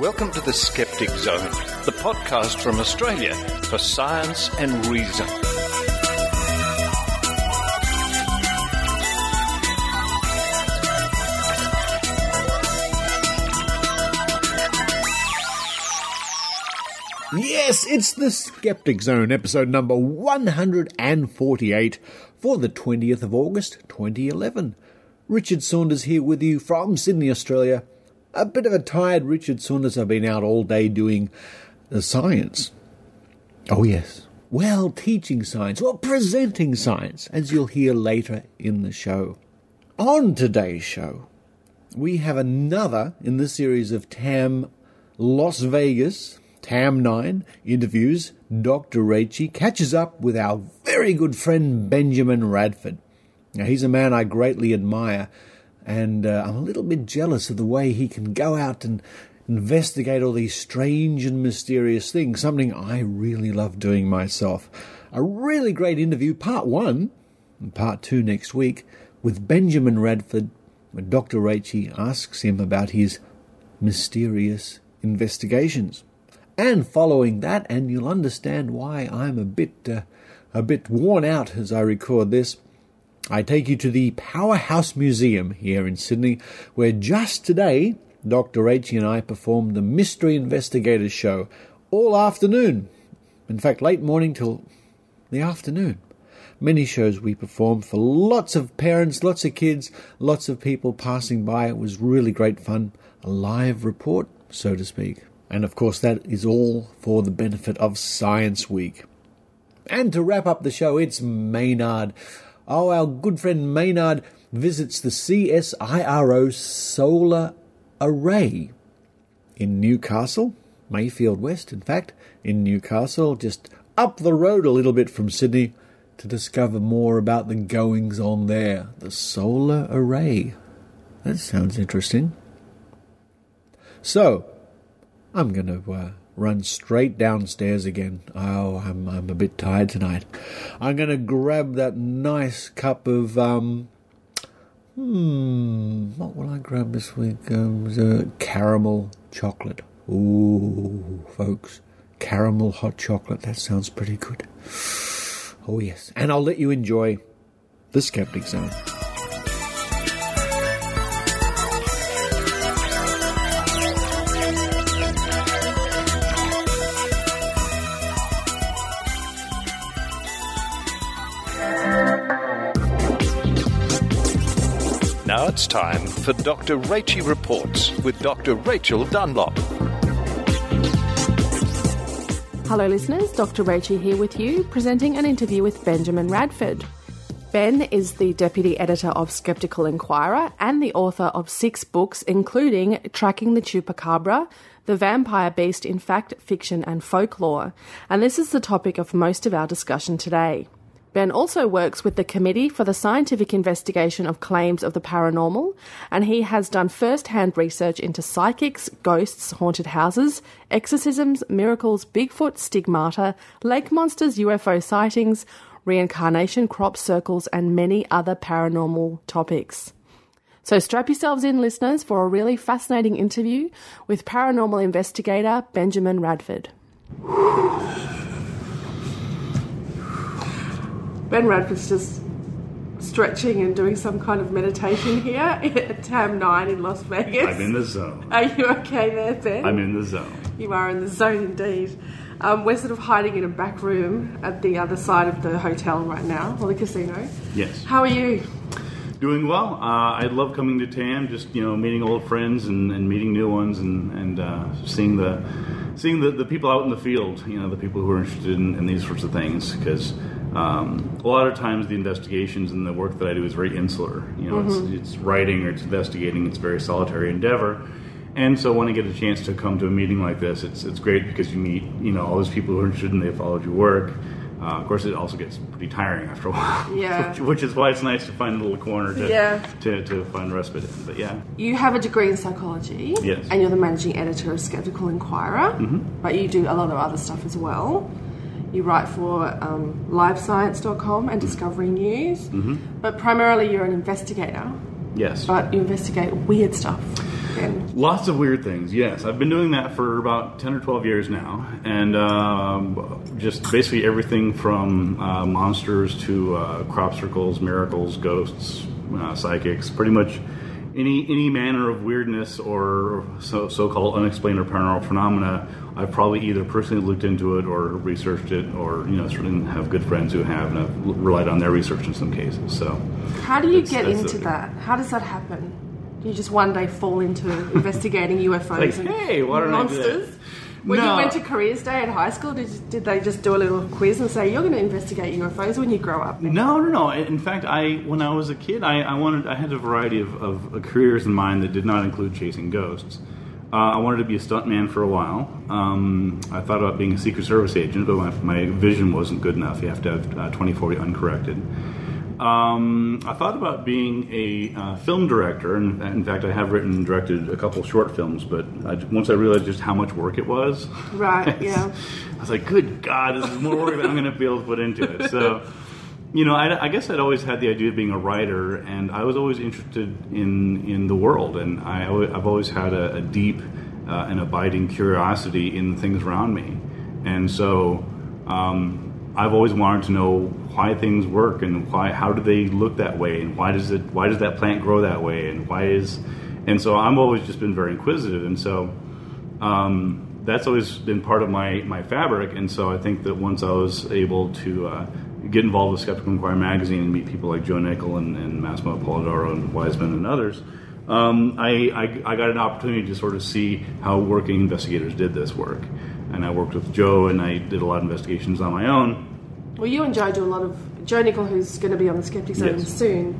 Welcome to the Skeptic Zone, the podcast from Australia for science and reason. Yes, it's the Skeptic Zone, episode number 148 for the 20th of August, 2011. Richard Saunders here with you from Sydney, Australia. A bit of a tired Richard Saunders. I've been out all day doing science. Oh, yes. Well, teaching science, well, presenting science, as you'll hear later in the show. On today's show, we have another in the series of TAM Las Vegas, TAM9 Interviews. Dr. Rachie catches up with our very good friend Benjamin Radford. Now, he's a man I greatly admire, and I'm a little bit jealous of the way he can go out and investigate all these strange and mysterious things, something I really love doing myself. A really great interview, part 1 and part 2 next week, with Benjamin Radford, when Dr. Rachie asks him about his mysterious investigations. And following that, and you'll understand why I'm a bit worn out as I record this, I take you to the Powerhouse Museum here in Sydney, where just today, Dr. Rachie and I performed the Mystery Investigators show all afternoon. In fact, late morning till the afternoon. Many shows we performed for lots of parents, lots of kids, lots of people passing by. It was really great fun. A live report, so to speak. And of course, that is all for the benefit of Science Week. And to wrap up the show, it's Maynard. Oh, our good friend Maynard visits the CSIRO Solar Array in Newcastle, Mayfield West, in fact, in Newcastle, just up the road a little bit from Sydney, to discover more about the goings-on there. The Solar Array. That sounds interesting. So, I'm going to run straight downstairs again. Oh, I'm a bit tired tonight. I'm going to grab that nice cup of, what will I grab this week? Caramel chocolate. Ooh, folks, caramel hot chocolate. That sounds pretty good. Oh, yes. And I'll let you enjoy the Skeptic Zone. Now it's time for Dr. Rachie Reports with Dr. Rachel Dunlop. Hello listeners, Dr. Rachie here with you, presenting an interview with Benjamin Radford. Ben is the Deputy Editor of Skeptical Inquirer and the author of 6 books, including Tracking the Chupacabra, The Vampire Beast in Fact, Fiction and Folklore. And this is the topic of most of our discussion today. Ben also works with the Committee for the Scientific Investigation of Claims of the Paranormal, and he has done first-hand research into psychics, ghosts, haunted houses, exorcisms, miracles, Bigfoot, stigmata, lake monsters, UFO sightings, reincarnation, crop circles, and many other paranormal topics. So strap yourselves in, listeners, for a really fascinating interview with paranormal investigator Benjamin Radford. Ben Radford's just stretching and doing some kind of meditation here at TAM9 in Las Vegas. I'm in the zone. Are you okay there, Ben? I'm in the zone. You are in the zone indeed. We're sort of hiding in a back room at the other side of the hotel right now, or the casino. Yes. How are you? Doing well. I love coming to TAM, just meeting old friends and meeting new ones, and seeing the people out in the field. The people who are interested in these sorts of things, because a lot of times the investigations and the work that I do is very insular. It's writing or it's investigating. It's a very solitary endeavor. And so when I get a chance to come to a meeting like this, it's great because you meet all those people who are interested and they followed your work. Of course, it also gets pretty tiring after a while. Yeah. which is why it's nice to find a little corner to find respite in. But yeah. You have a degree in psychology. Yes. And you're the managing editor of Skeptical Inquirer. Mm-hmm. But you do a lot of other stuff as well. You write for livescience.com and Discovery News. Mm-hmm. But primarily you're an investigator. Yes. But you investigate weird stuff. Ben? Lots of weird things, yes. I've been doing that for about 10 or 12 years now. And just basically everything from monsters to crop circles, miracles, ghosts, psychics, pretty much any manner of weirdness or so-called unexplained or paranormal phenomena. I've probably either personally looked into it or researched it, or certainly have good friends who have, and I've relied on their research in some cases. So, how do you get into that? How does that happen? Do you just one day fall into investigating UFOs and hey, why don't monsters? I do that? When you went to Careers Day at high school, did they just do a little quiz and say, you're going to investigate UFOs when you grow up? No. In fact, when I was a kid, I had a variety of careers in mind that did not include chasing ghosts. I wanted to be a stuntman for a while. I thought about being a Secret Service agent, but my vision wasn't good enough. You have to have 20/40 uncorrected. I thought about being a film director, and in fact, I have written and directed a couple short films. But once I realized just how much work it was, right? Yeah, I was like, "Good God, this is more work than I'm going to be able to put into it." So, I guess I'd always had the idea of being a writer, and I was always interested in the world, and I've always had a deep and abiding curiosity in the things around me, and so. I've always wanted to know why things work and how do they look that way, and why does that plant grow that way, and so I've always just been very inquisitive, and so that's always been part of my fabric. And so I think that once I was able to get involved with Skeptical Inquirer magazine and meet people like Joe Nickel and Massimo Polidoro and Wiseman and others, I got an opportunity to sort of see how working investigators did this work. And I worked with Joe, and I did a lot of investigations on my own. Well, you and Joe do a lot of... Joe Nickel, who's going to be on the Skeptic Zone soon,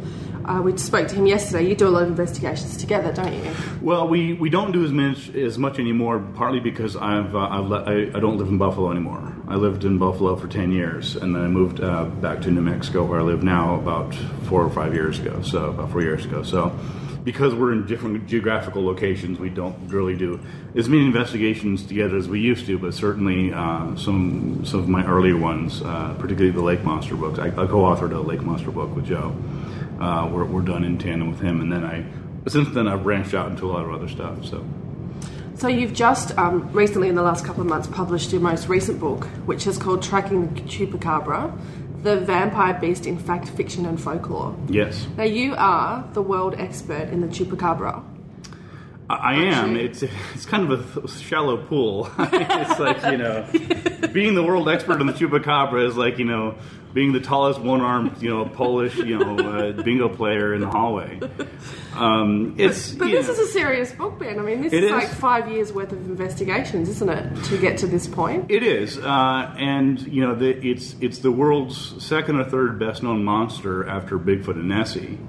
we spoke to him yesterday. You do a lot of investigations together, don't you? Well, we don't do as much anymore, partly because I don't live in Buffalo anymore. I lived in Buffalo for 10 years, and then I moved back to New Mexico, where I live now, about 4 or 5 years ago. So about 4 years ago. So because we're in different geographical locations, we don't really do as many investigations together as we used to, but certainly some of my earlier ones, particularly the Lake Monster books. I co-authored a Lake Monster book with Joe. We're done in tandem with him, and then since then I've branched out into a lot of other stuff. So you've just recently, in the last couple of months, published your most recent book, which is called Tracking the Chupacabra, the vampire beast in fact, fiction and folklore. Yes. Now you are the world expert in the chupacabra. I am. It's kind of a shallow pool. It's like, being the world expert in the chupacabra is like, being the tallest one-armed, Polish, bingo player in the hallway. But this is a serious book, Ben. I mean, this is like 5 years worth of investigations, isn't it, to get to this point? It is, and it's the world's second or third best-known monster after Bigfoot and Nessie.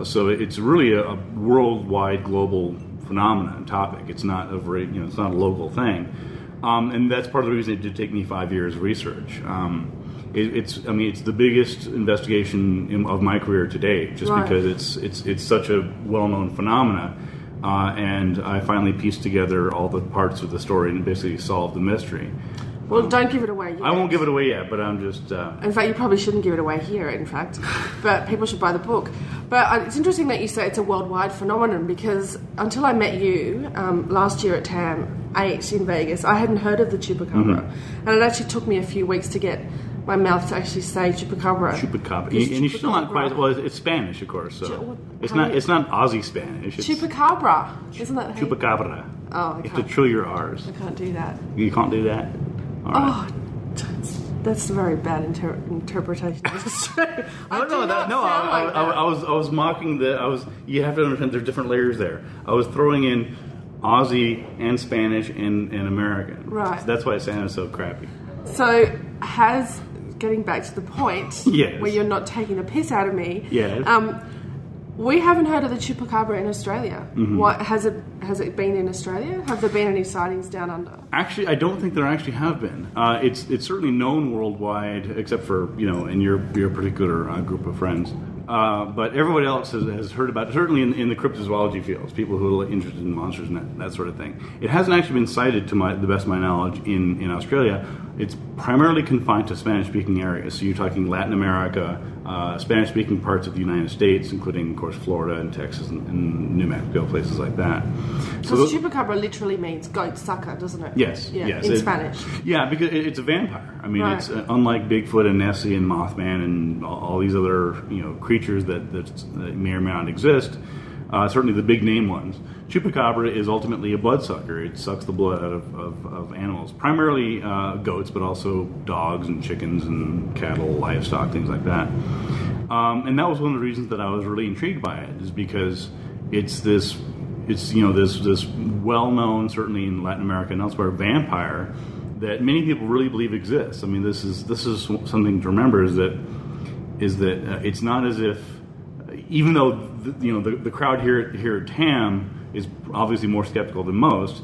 So it's really a worldwide, global phenomenon topic. It's not it's not a local thing, and that's part of the reason it did take me 5 years of research. It's the biggest investigation of my career to date, just because it's such a well-known phenomena, and I finally pieced together all the parts of the story and basically solved the mystery. Well, don't give it away yet. I won't give it away yet, but I'm just... In fact, you probably shouldn't give it away here, in fact. But people should buy the book. But it's interesting that you say it's a worldwide phenomenon, because until I met you last year at TAM9 in Vegas, I hadn't heard of the chupacabra. Mm-hmm. And it actually took me a few weeks to get my mouth to actually say chupacabra. Chupacabra. And you're still not quite... Well, it's Spanish, of course, so... It's not Aussie Spanish. It's chupacabra. Isn't that... Chupacabra. Oh, you have to trill your R's. I can't do that. You can't do that? Right. Oh, that's a very bad interpretation. I was mocking you have to understand there's different layers there. I was throwing in Aussie and Spanish and American. Right. So that's why it sounded so crappy. So getting back to the point, yes, where you're not taking the piss out of me. Yes. We haven't heard of the chupacabra in Australia. Mm-hmm. What has it been in Australia? Have there been any sightings down under? Actually, I don't think there actually have been. It's certainly known worldwide, except for in your particular group of friends. But everybody else has heard about it, certainly in the cryptozoology fields, people who are interested in monsters and that sort of thing. It hasn't actually been cited, to the best of my knowledge, in Australia. It's primarily confined to Spanish-speaking areas. So you're talking Latin America, Spanish-speaking parts of the United States, including, of course, Florida and Texas and New Mexico, places like that. Because chupacabra literally means goat sucker, doesn't it? Yes. Yeah, yes. in Spanish. Yeah, because it's a vampire. I mean, right. It's unlike Bigfoot and Nessie and Mothman and all these other creatures that may or may not exist. Certainly the big name ones. Chupacabra is ultimately a bloodsucker. It sucks the blood out of animals, primarily goats, but also dogs and chickens and cattle, livestock, things like that. And that was one of the reasons that I was really intrigued by it, is because it's this well-known, certainly in Latin America and elsewhere, vampire that many people really believe exists. I mean, this is something to remember, is that it's not as if, even though the crowd here at TAM is obviously more skeptical than most,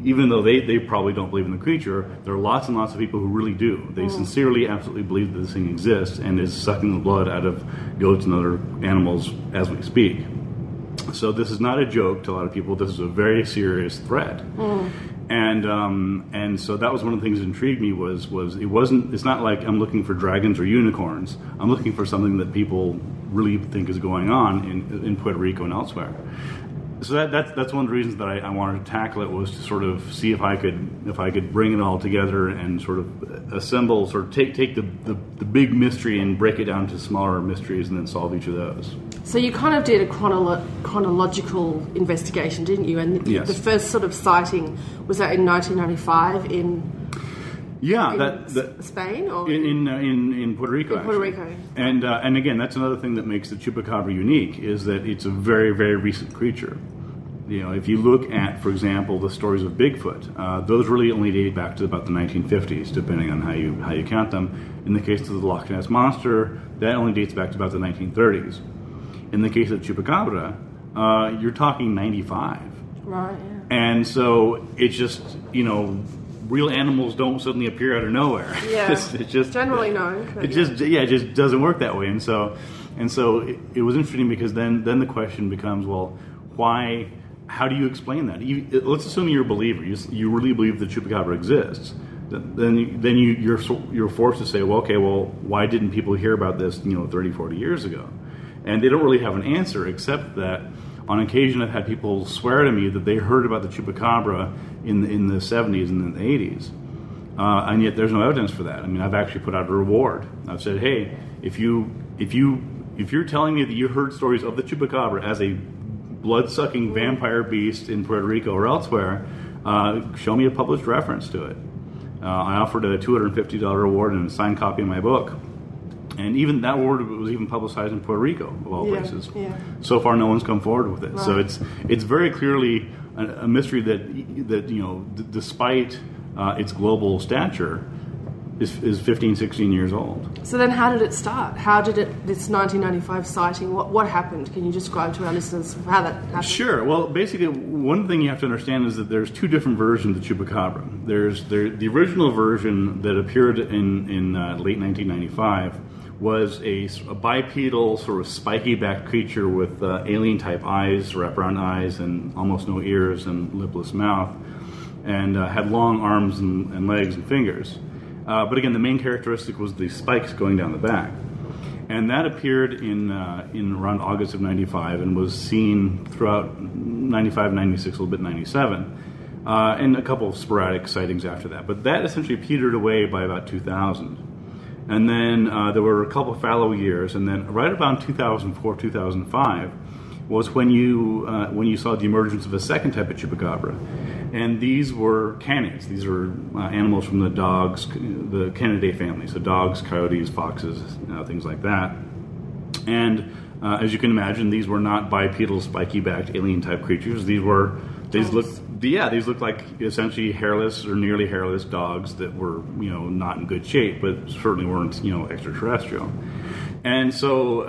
even though they probably don't believe in the creature, there are lots and lots of people who really do. They sincerely, absolutely believe that this thing exists and is sucking the blood out of goats and other animals as we speak. So this is not a joke to a lot of people. This is a very serious threat. And so that was one of the things that intrigued me was it's not like I'm looking for dragons or unicorns. I'm looking for something that people really think is going on in Puerto Rico and elsewhere. So that's one of the reasons that I wanted to tackle it, was to sort of see if I could bring it all together and sort of assemble, sort of take the big mystery and break it down to smaller mysteries and then solve each of those. So you kind of did a chronological investigation, didn't you? And yes. The first sort of sighting, was that in 1995 in Spain or in Puerto Rico. In Puerto Rico. And again, that's another thing that makes the chupacabra unique, is that it's a very, very recent creature. If you look at, for example, the stories of Bigfoot, those really only date back to about the 1950s, depending on how you count them. In the case of the Loch Ness Monster, that only dates back to about the 1930s. In the case of chupacabra, you're talking 95. Right. Yeah. And so it's just real animals don't suddenly appear out of nowhere. Yeah, it's just generally no. It just doesn't work that way. And so it was interesting, because then the question becomes, well, why? How do you explain that? Let's assume you're a believer. You really believe that chupacabra exists. Then you're forced to say, well, okay, why didn't people hear about this 30, 40 years ago? And they don't really have an answer, except that on occasion I've had people swear to me that they heard about the chupacabra in the 70s and the 80s. And yet there's no evidence for that. I mean, I've actually put out a reward. I've said, hey, if you're telling me that you heard stories of the chupacabra as a blood-sucking vampire beast in Puerto Rico or elsewhere, show me a published reference to it. I offered a $250 reward and a signed copy of my book. And even that award was even publicized in Puerto Rico, of all places. Yeah. So far, no one's come forward with it. Right. So it's very clearly a mystery that despite its global stature, is 15, 16 years old. So then how did it start? How did this 1995 sighting, what happened? Can you describe to our listeners how that happened? Sure. Well, basically, one thing you have to understand is that there's two different versions of the chupacabra. There's the original version that appeared in late 1995 was a bipedal, sort of spiky-backed creature with alien-type eyes, wraparound eyes, and almost no ears and lipless mouth, and had long arms and legs and fingers. But again, the main characteristic was the spikes going down the back. And that appeared in around August of 95 and was seen throughout 95, 96, a little bit 97, and a couple of sporadic sightings after that. But that essentially petered away by about 2000. And then there were a couple of fallow years, and then right about 2004, 2005 was when you saw the emergence of a second type of chupacabra. And these were canids. These were animals from the Canidae family, so dogs, coyotes, foxes, things like that. And as you can imagine, these were not bipedal, spiky-backed, alien-type creatures. These looked like essentially hairless or nearly hairless dogs that were, not in good shape, but certainly weren't, extraterrestrial. And so,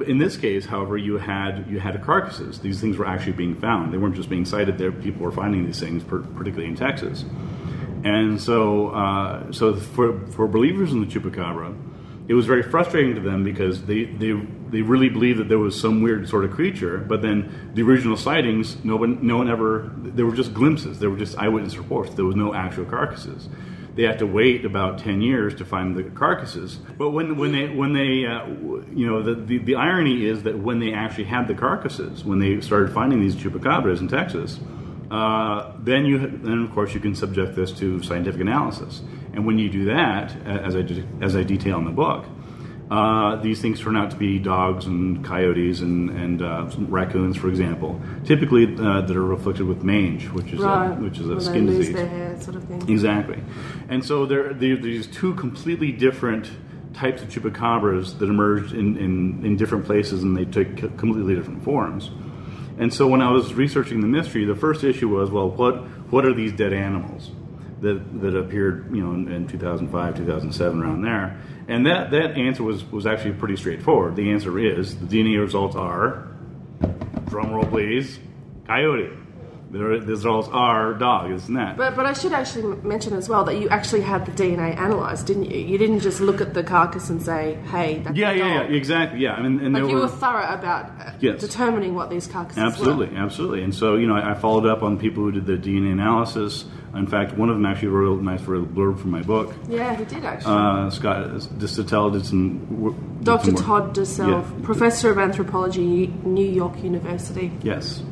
in this case, however, you had carcasses. These things were actually being found. They weren't just being sighted there. People were finding these things, particularly in Texas. And so, for believers in the chupacabra, it was very frustrating to them because they really believed that there was some weird sort of creature, but then the original sightings, no one ever, there were just glimpses, there were just eyewitness reports, there was no actual carcasses. They had to wait about 10 years to find the carcasses. But when they the irony is that when they actually had the carcasses, when they started finding these chupacabras in Texas, then of course you can subject this to scientific analysis. And when you do that, as I detail in the book, these things turn out to be dogs and coyotes and raccoons, for example, typically that are afflicted with mange, which is a skin disease. They lose their hair, sort of thing. Exactly. And so there are these two completely different types of chupacabras that emerged in different places, and they took completely different forms. And so when I was researching the mystery, the first issue was, well, what are these dead animals that appeared, in 2005, 2007, around there? And that answer was actually pretty straightforward. The answer is, the DNA results are, drum roll please, coyote. The results are dog, isn't that? But I should actually mention as well that you actually had the DNA analysed, didn't you? You didn't just look at the carcass and say, hey, that's a dog. Yeah, exactly, yeah. And you were thorough about determining what these carcasses were. Absolutely. And so, I followed up on people who did the DNA analysis. In fact, one of them actually wrote a nice blurb for my book. Yeah, he did actually. Scott Distel did some... Dr. Todd Distel, Professor of Anthropology, New York University. Yes.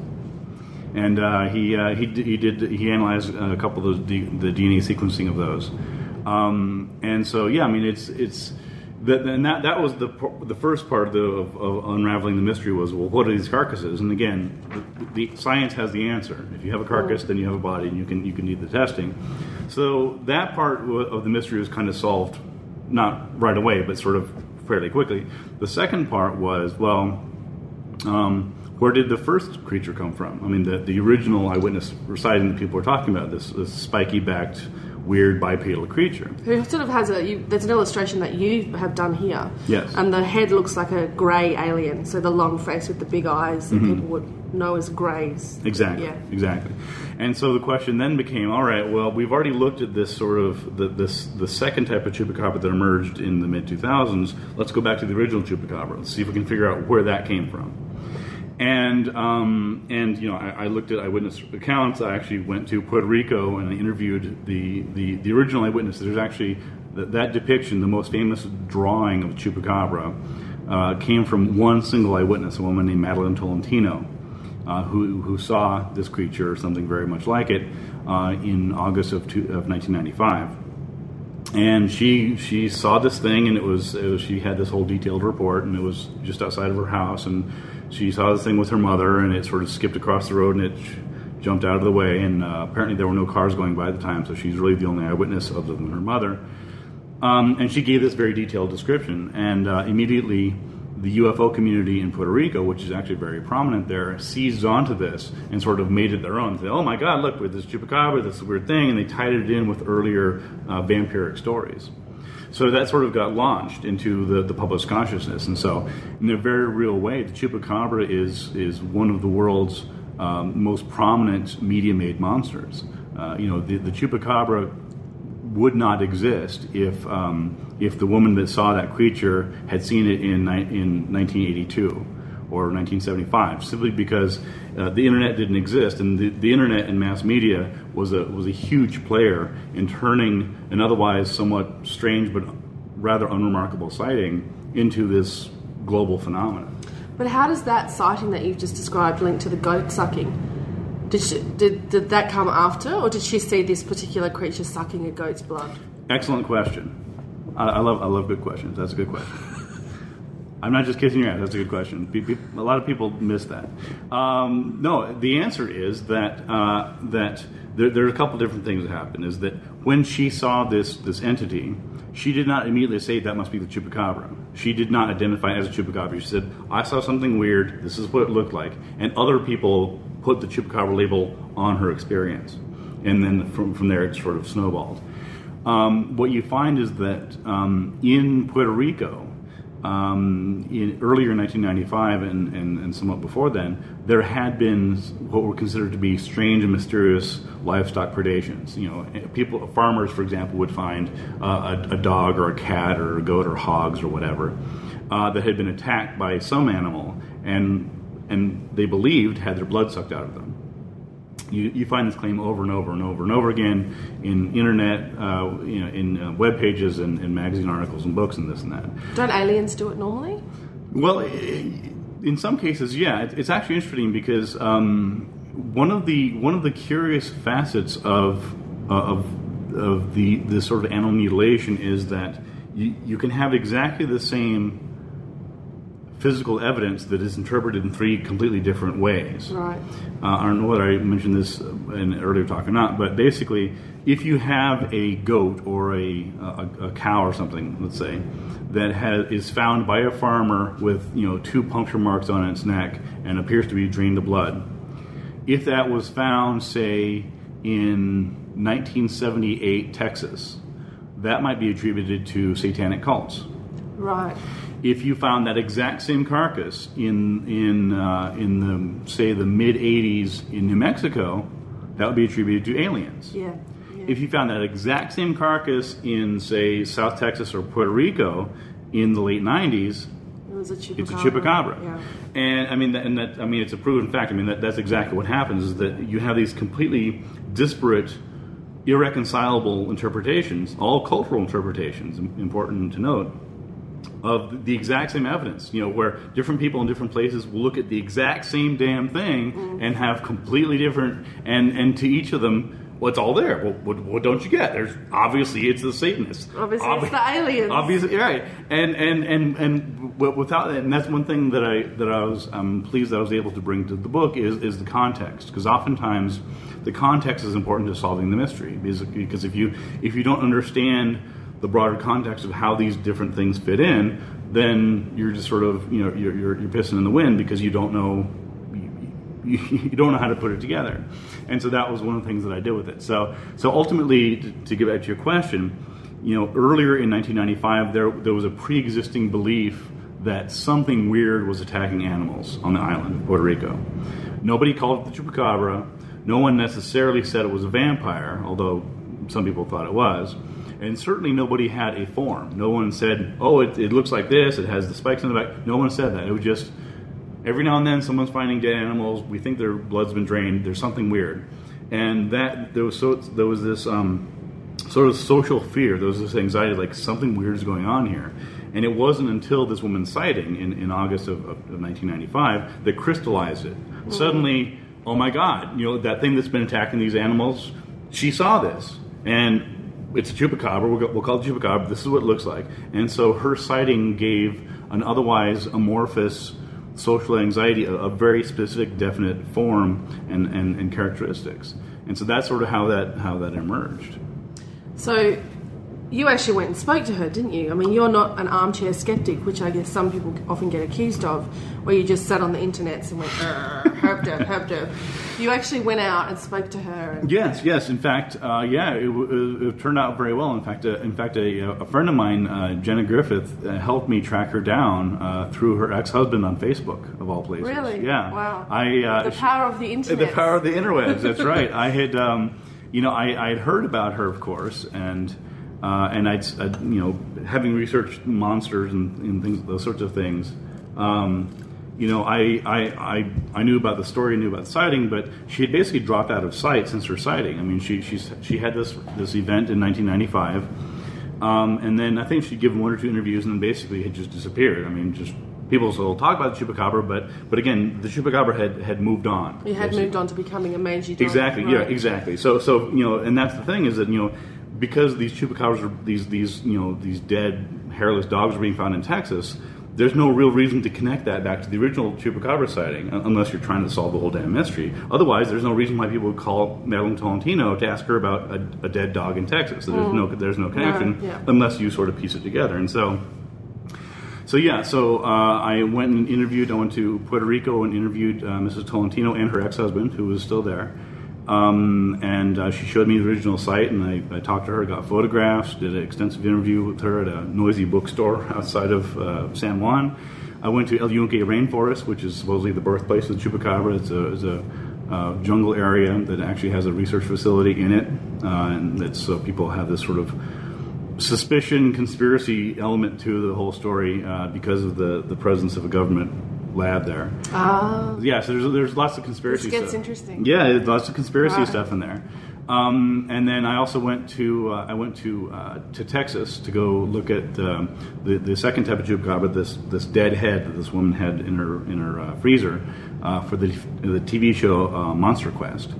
And he analyzed a couple of the DNA sequencing of those, and so that was the first part of unraveling the mystery was, well, what are these carcasses? And again, the science has the answer. If you have a carcass, then you have a body, and you can do the testing. So that part of the mystery was kind of solved, not right away, but sort of fairly quickly. The second part was, well, where did the first creature come from? I mean, the original eyewitness sighting that people were talking about, this spiky-backed, weird bipedal creature. Who sort of has there's an illustration that you have done here. Yes. And the head looks like a grey alien, so the long face with the big eyes that people would know as greys. Exactly. Yeah. Exactly. And so the question then became, all right, well, we've already looked at this sort of, the second type of chupacabra that emerged in the mid-2000s. Let's go back to the original chupacabra. Let's see if we can figure out where that came from. And I looked at eyewitness accounts. I actually went to Puerto Rico and I interviewed the original eyewitness. There's actually that depiction, the most famous drawing of a chupacabra, came from one single eyewitness, a woman named Madeline Tolentino, who saw this creature or something very much like it in August of 1995. And she saw this thing, and it was she had this whole detailed report, and it was just outside of her house, and she saw this thing with her mother, and it sort of skipped across the road, and it jumped out of the way, and apparently there were no cars going by at the time, so she's really the only eyewitness other than her mother. And she gave this very detailed description, and immediately the UFO community in Puerto Rico, which is actually very prominent there, seized onto this and sort of made it their own. They said, oh my God, look, with this chupacabra, this weird thing, and they tied it in with earlier vampiric stories. So that sort of got launched into the public's consciousness. And so, in a very real way, the chupacabra is one of the world's most prominent media-made monsters. The chupacabra would not exist if the woman that saw that creature had seen it in 1982 or 1975, simply because the internet didn't exist, and the internet and mass media was a huge player in turning an otherwise somewhat strange but rather unremarkable sighting into this global phenomenon. But how does that sighting that you've just described link to the goat sucking? Did that come after, or did she see this particular creature sucking a goat's blood? Excellent question. I love good questions. That's a good question. I'm not just kissing your ass. That's a good question. A lot of people miss that. No, the answer is that there are a couple different things that happened. Is that when she saw this entity, she did not immediately say that must be the chupacabra. She did not identify it as a chupacabra. She said, I saw something weird. This is what it looked like. And other people put the chupacabra label on her experience. And then from there it sort of snowballed. What you find is that in Puerto Rico, earlier in 1995 and somewhat before then, there had been what were considered to be strange and mysterious livestock predations. Farmers, for example, would find a dog or a cat or a goat or hogs or whatever that had been attacked by some animal, and they believed had their blood sucked out of them. You find this claim over and over and over and over again in internet, in web pages and magazine articles and books and this and that. Don't aliens do it normally? Well, in some cases, yeah. It's actually interesting because one of the curious facets of the sort of animal mutilation is that you can have exactly the same physical evidence that is interpreted in three completely different ways. Right. I don't know whether I mentioned this in an earlier talk or not, but basically, if you have a goat or a cow or something, let's say, that is found by a farmer with 2 puncture marks on its neck and appears to be drained of blood, if that was found, say, in 1978 Texas, that might be attributed to satanic cults. Right. If you found that exact same carcass in the, say, the mid 80s in New Mexico, that would be attributed to aliens. Yeah. If you found that exact same carcass in, say, South Texas or Puerto Rico in the late 90s, it's a chupacabra. Yeah. And it's a proven fact. That's exactly what happens, is that you have these completely disparate, irreconcilable interpretations, all cultural interpretations, important to note, of the exact same evidence, where different people in different places will look at the exact same damn thing and have completely different, and to each of them, what's all there? What don't you get? There's obviously it's the Satanists. Obviously it's the aliens. Obviously, right. And without that, and that's one thing that I was pleased that I was able to bring to the book is the context, because oftentimes the context is important to solving the mystery, because if you don't understand the broader context of how these different things fit in, then you're just sort of you're pissing in the wind because you don't know how to put it together. And so that was one of the things that I did with it. So ultimately, to get back to your question, earlier in 1995 there was a pre-existing belief that something weird was attacking animals on the island of Puerto Rico. Nobody called it the chupacabra. No one necessarily said it was a vampire, although some people thought it was. And certainly nobody had a form. No one said, oh, it looks like this, it has the spikes in the back. No one said that. It was just, every now and then someone's finding dead animals, we think their blood's been drained, there's something weird. And that there was this sort of social fear, there was this anxiety, like something weird is going on here. And it wasn't until this woman's sighting in August of 1995 that crystallized it. Mm-hmm. Suddenly, oh my God, that thing that's been attacking these animals, she saw this. And it's a chupacabra. We'll call it chupacabra. This is what it looks like. And so her sighting gave an otherwise amorphous social anxiety a very specific, definite form and characteristics. And so that's sort of how that emerged. So you actually went and spoke to her, didn't you? You're not an armchair skeptic, which I guess some people often get accused of, where you just sat on the internet and went, helped her. You actually went out and spoke to her. Yes. In fact, it turned out very well. In fact, a friend of mine, Jenna Griffith, helped me track her down through her ex-husband on Facebook, of all places. Really? Yeah. Wow. The power of the internet. The power of the interwebs. That's right. I had, I'd heard about her, of course, and I'd having researched monsters and things, those sorts of things. I knew about the story, knew about the sighting, but she had basically dropped out of sight since her sighting. She had this event in 1995, and then I think she'd given 1 or 2 interviews and then basically had just disappeared. Just people still talk about the chupacabra, but again, the chupacabra had moved on. It had moved on to becoming a mangy dog. Exactly. Right? Yeah. Exactly. So and that's the thing is that because these chupacabras are these dead hairless dogs are being found in Texas, there's no real reason to connect that back to the original chupacabra sighting unless you're trying to solve the whole damn mystery. Otherwise, there's no reason why people would call Madeline Tolentino to ask her about a dead dog in Texas. So there's no connection unless you sort of piece it together. And so I went and interviewed. I went to Puerto Rico and interviewed Mrs. Tolentino and her ex-husband, who was still there. And she showed me the original site, and I talked to her, got photographs, did an extensive interview with her at a noisy bookstore outside of San Juan. I went to El Yunque Rainforest, which is supposedly the birthplace of the chupacabra. It's a jungle area that actually has a research facility in it, and it's so people have this sort of suspicion, conspiracy element to the whole story because of the presence of a government lab there. Yeah, so there's lots of conspiracy stuff. This gets interesting. Yeah, there's lots of conspiracy stuff in there. And then I also went to Texas to go look at the second type of chupacabra, this dead head that this woman had in her freezer for the TV show Monster Quest.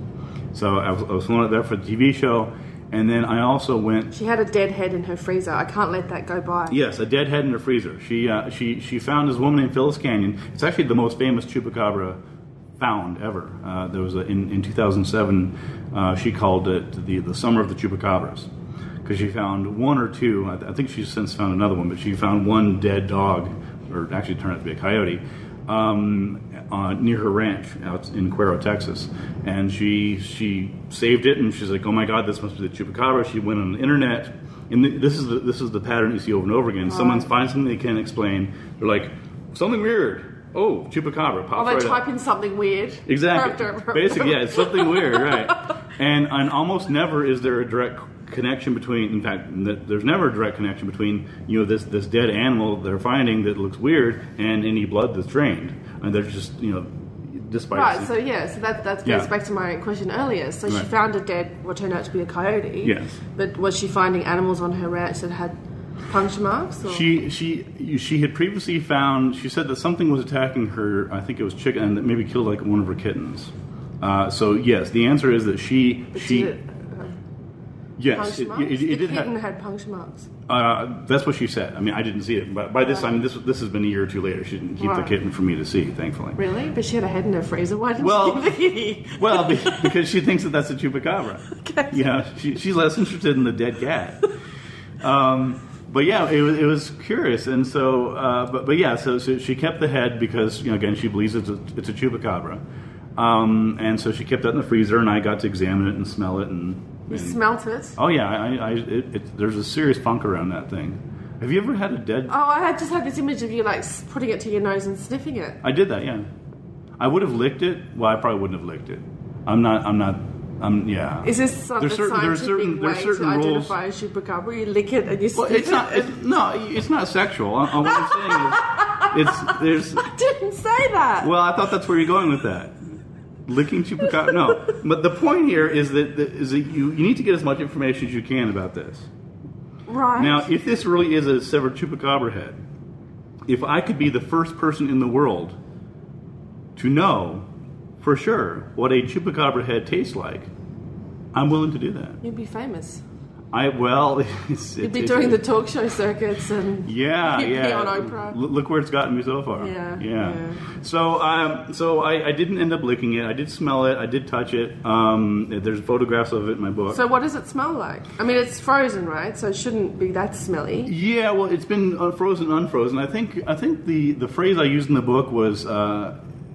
So I was flown out there for the TV show. And then I also went... She had a dead head in her freezer. I can't let that go by. Yes, a dead head in her freezer. She found this woman in Phyllis Canyon. It's actually the most famous chupacabra found ever. There was in 2007. She called it the summer of the chupacabras because she found one or two. I think she's since found another one, but she found one dead dog, or actually turned out to be a coyote, near her ranch out in Cuero, Texas, and she saved it, and she's like, "Oh my God, this must be the chupacabra." She went on the internet, and this is the pattern you see over and over again. Someone finds something they can't explain. They're like, "Something weird." Oh, chupacabra. Pops they right type up. in something weird. Exactly. Basically, yeah, it's something weird, right? And almost never is there a direct connection between. In fact, there's never a direct connection between this dead animal they're finding that looks weird and any blood that's drained. And they're just despite right. So that goes back to my question earlier. So she found a dead what turned out to be a coyote. Yes. But was she finding animals on her ranch that had puncture marks? Or? She had previously found. She said that something was attacking her. I think it was chicken, and that maybe killed like one of her kittens. So yes, the answer is that she. Yes, it did have. The kitten had puncture marks. That's what she said. I mean, I didn't see it, but by this time, this has been a year or two later. She didn't keep the kitten for me to see, thankfully. Really? But she had a head in her freezer. Why didn't she keep the kitty? Well, because she thinks that's a chupacabra. Okay. She's less interested in the dead cat. But yeah, it was curious, and so but yeah, so she kept the head because again she believes it's a chupacabra, and so she kept that in the freezer, and I got to examine it and smell it and. You smelt it? Oh yeah, there's a serious funk around that thing. Have you ever had a dead? Oh, I just had this image of you like putting it to your nose and sniffing it. I did that, yeah. I would have licked it. Well, I probably wouldn't have licked it. Yeah. Is this some scientific way to identify a chupacabra? You lick it and you sniff it? It's not sexual. What I'm saying is, there's. I didn't say that. Well, I thought that's where you're going with that. Licking chupacabra? No. But the point here is that you need to get as much information as you can about this. Right. Now, if this really is a severed chupacabra head, if I could be the first person in the world to know for sure what a chupacabra head tastes like, I'm willing to do that. You'd be famous. You'd be doing the talk show circuits and you'd be on Oprah. Look where it's gotten me so far. Yeah. So I didn't end up licking it. I did smell it. I did touch it. There's photographs of it in my book. So what does it smell like? I mean, it's frozen, right? So it shouldn't be that smelly. Yeah. Well, it's been frozen, unfrozen. I think the phrase I used in the book was.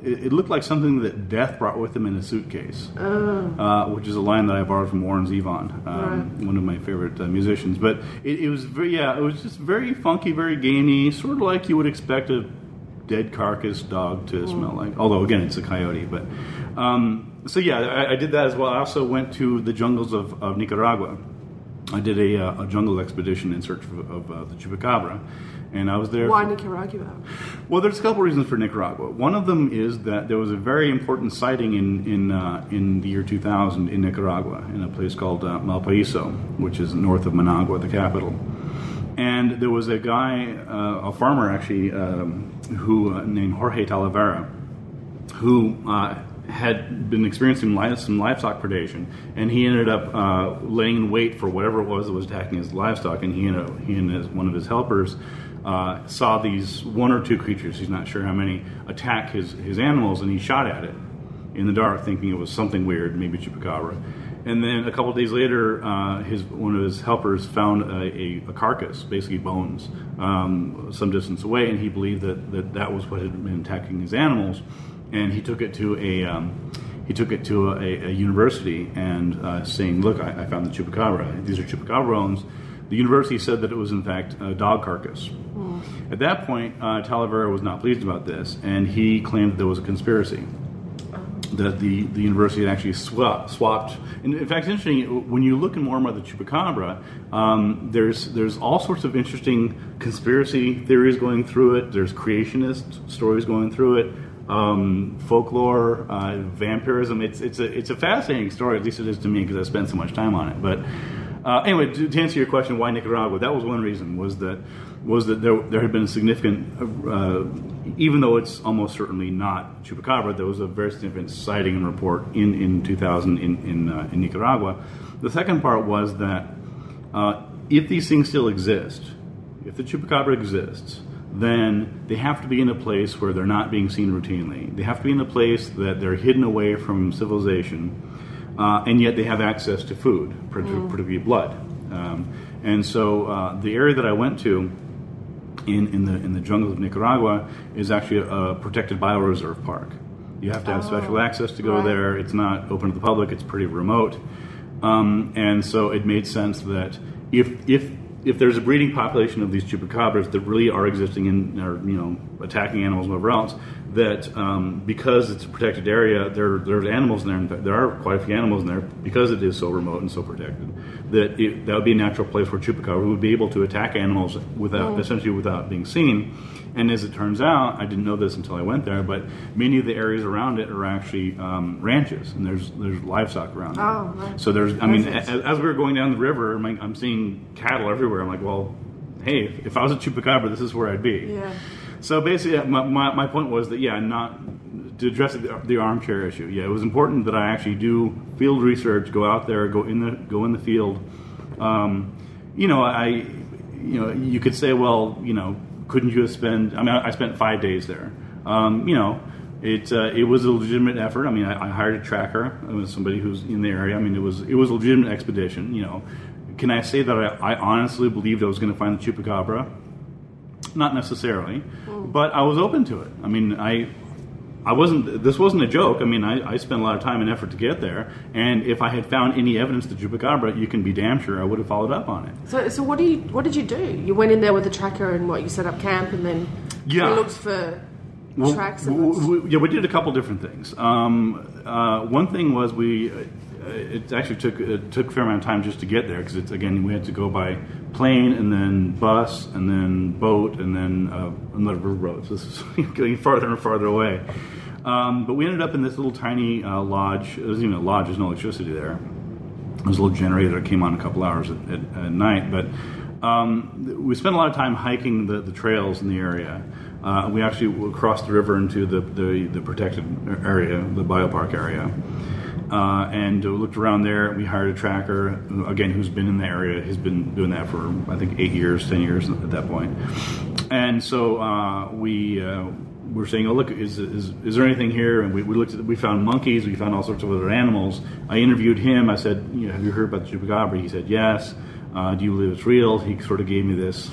It looked like something that death brought with him in a suitcase, which is a line that I borrowed from Warren Zevon, one of my favorite musicians. But it was it was just very funky, very gamey, sort of like you would expect a dead carcass dog to smell like. Although again, it's a coyote. But I did that as well. I also went to the jungles of Nicaragua. I did a jungle expedition in search of the chupacabra. And I was there. Why Nicaragua? Well, there's a couple reasons for Nicaragua. One of them is that there was a very important sighting in the year 2000 in Nicaragua, in a place called Malpaiso, which is north of Managua, the capital. And there was a guy, a farmer actually, who named Jorge Talavera, who had been experiencing some livestock predation, and he ended up laying in wait for whatever it was that was attacking his livestock, and he and one of his helpers saw these one or two creatures, he's not sure how many, attack his animals, and he shot at it in the dark thinking it was something weird, maybe chupacabra. And then a couple of days later, one of his helpers found a carcass, basically bones, some distance away, and he believed that was what had been attacking his animals. And he took it to he took it to a university and saying, look, I found the chupacabra. These are chupacabra bones. The university said that it was in fact a dog carcass. At that point, Talavera was not pleased about this, and he claimed that there was a conspiracy. That the university had actually swapped. And in fact, it's interesting, when you look more about the chupacabra, there's all sorts of interesting conspiracy theories going through it. There's creationist stories going through it, folklore, vampirism. It's a fascinating story, at least it is to me, because I spent so much time on it. But anyway, to answer your question, why Nicaragua? That was one reason, was that there had been a significant, even though it's almost certainly not chupacabra, there was a very significant sighting and report in 2000 in Nicaragua. The second part was that if these things still exist, if the chupacabra exists, then they have to be in a place where they're not being seen routinely. They have to be in a place that they're hidden away from civilization, and yet they have access to food, particularly blood. And so the area that I went to in the jungles of Nicaragua is actually a protected bioreserve park. You have to have special access to go there. It's not open to the public. It's pretty remote. And so it made sense that if there's a breeding population of these chupacabras that really are existing and are attacking animals and whatever else, that because it's a protected area, there's animals in there. In fact, there are quite a few animals in there because it is so remote and so protected. That would be a natural place where chupacabra would be able to attack animals essentially without being seen. And as it turns out, I didn't know this until I went there, but many of the areas around it are actually ranches, and there's livestock around it. Oh, right. So as we were going down the river, I'm seeing cattle everywhere. I'm like, well, hey, if I was a chupacabra, this is where I'd be. Yeah. So basically, my point was that, not to address the armchair issue. Yeah, it was important that I actually do field research, go out there, go in the field. You could say, well, couldn't you have spent? I mean, I spent 5 days there. It was a legitimate effort. I mean, I hired a tracker. It was somebody who's in the area. I mean, it was a legitimate expedition. Can I say that I honestly believed I was going to find the chupacabra? Not necessarily, but I was open to it. I mean, this wasn't a joke. I mean, I spent a lot of time and effort to get there, and if I had found any evidence to chupacabra, you can be damn sure I would have followed up on it. So what did you do? You went in there with a tracker and you set up camp and then you looked for tracks? We did a couple different things. One thing was it actually took a fair amount of time just to get there, because we had to go by plane and then bus and then boat and then another road. So this is getting farther and farther away. But we ended up in this little tiny lodge. It wasn't even a lodge. There's no electricity there. There was a little generator that came on a couple hours at night. But we spent a lot of time hiking the trails in the area. We actually crossed the river into the protected area, the biopark area. And looked around there. We hired a tracker, who's been in the area. He's been doing that for, I think, 10 years at that point. And so we were saying, oh, look, is there anything here? And we looked we found monkeys. We found all sorts of other animals. I interviewed him. I said, have you heard about the chupacabra? He said, yes. Do you believe it's real? He sort of gave me this.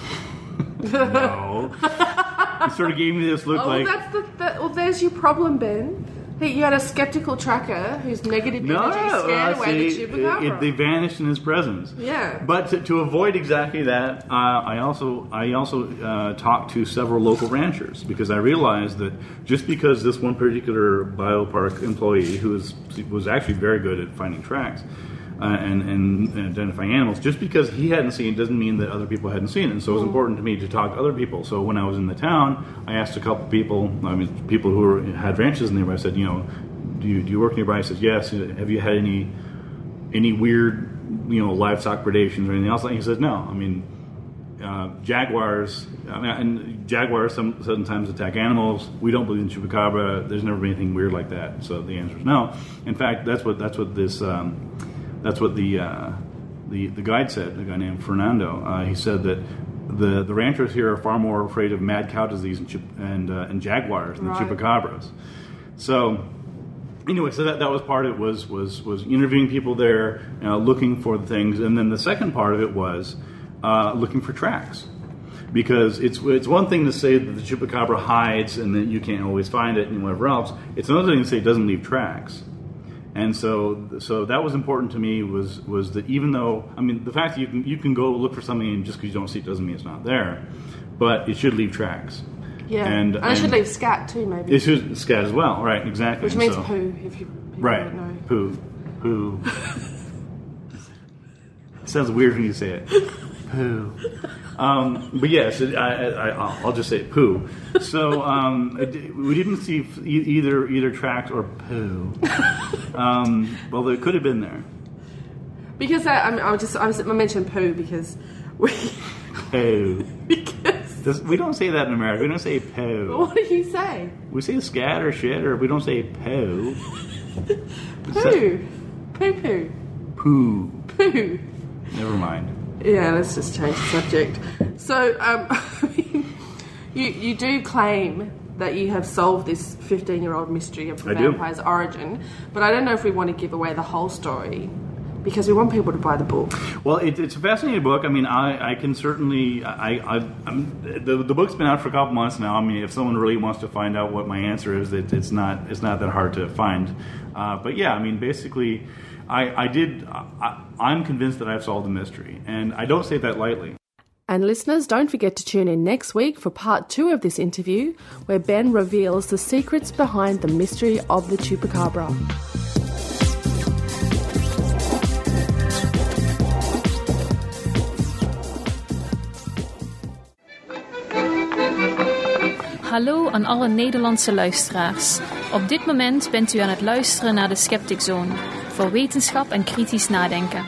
No. He sort of gave me this look like... Well, there's your problem, Ben. You had a skeptical tracker whose negative energy scared away the chupacabra. They vanished in his presence. Yeah. But to avoid exactly that, I also talked to several local ranchers, because I realized that just because this one particular biopark employee, who was actually very good at finding tracks and identifying animals, just because he hadn't seen it doesn't mean that other people hadn't seen it. And so it was important to me to talk to other people. So when I was in the town, I asked a couple people, people who had ranches nearby. I said, do you work nearby? He said, yes. Have you had any weird, livestock predations or anything else? And he said, no. I mean, jaguars sometimes attack animals. We don't believe in chupacabra. There's never been anything weird like that. So the answer is no. In fact, that's what the guide said, a guy named Fernando. He said that the ranchers here are far more afraid of mad cow disease and jaguars than chupacabras. So anyway, so that was part of it, was interviewing people there, looking for the things, and then the second part of it was looking for tracks. Because it's one thing to say that the chupacabra hides and that you can't always find it and whatever else. It's another thing to say it doesn't leave tracks. And so that was important to me was that even though, I mean, the fact that you can go look for something and just because you don't see it doesn't mean it's not there, but it should leave tracks. Yeah, and it should leave scat too, maybe. It should scat as well, right? Exactly. Which means poo, if you right. Don't know. Poo. It sounds weird when you say it. Poo. But yes, I'll just say poo. So we didn't see either tracks or poo. Well, it could have been there. Because I mentioned poo because poo. Because we don't say that in America. We don't say poo. What do you say? We say scat or shit, or we don't say poo. Poo. Poo. Poo. Poo. Never mind. Yeah, let's just change the subject. So, you do claim that you have solved this 15-year-old mystery of the vampire's origin, but I don't know if we want to give away the whole story because we want people to buy the book. Well, it's a fascinating book. I mean, I can certainly... the book's been out for a couple months now. I mean, if someone really wants to find out what my answer is, it's not that hard to find. But yeah, I mean, basically... I'm convinced that I've solved the mystery, and I don't say that lightly. And listeners, don't forget to tune in next week for part 2 of this interview, where Ben reveals the secrets behind the mystery of the Chupacabra. Hallo aan alle Nederlandse luisteraars. Op dit moment bent u aan het luisteren naar de Skeptic Zone, voor wetenschap en kritisch nadenken.